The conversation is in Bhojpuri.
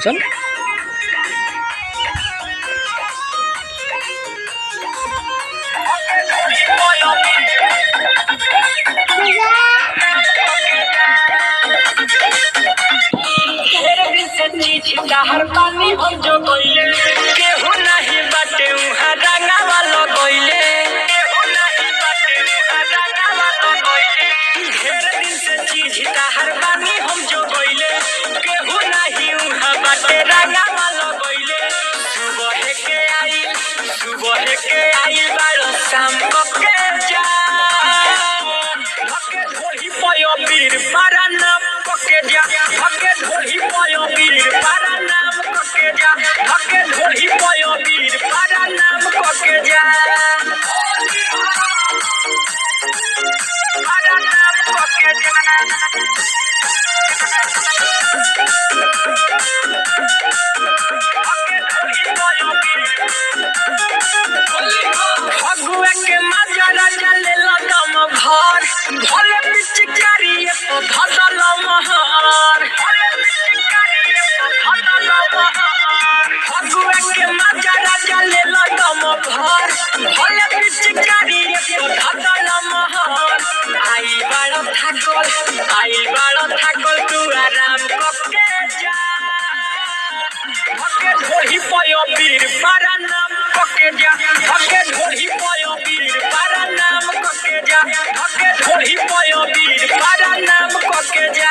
চল हर पानी हम जो गइले केहू नहीं बाटे उहा रंगावा लगइले केहू नहीं बाटे उहा रंगावा लगइले ढेर दिन से चीज हर पानी हम जो गइले केहू नहीं उहा बाटे रंगावा लगइले सुबह के आई बारो शाम के जा धके धोही पयो वीर पारा नाम पके जा धके धोही पयो वीर पारा नाम पके जा धके धोही पयो वीर पारा नाम पके जा पारा नाम पके जा फगुआ के मजा राजा ले लगम घर भले पिचकारी तो धदल महर फगुआ के मजा राजा ले लगम घर भले पिचकारी तो धदल महर आई बाड़ थाकल तू आराम करके जा धके धोही पयो वीर पारा नाम पके जा धके धोही पयो वीर पारा नाम पके जा धके धोही पयो वीर पारा नाम पके जा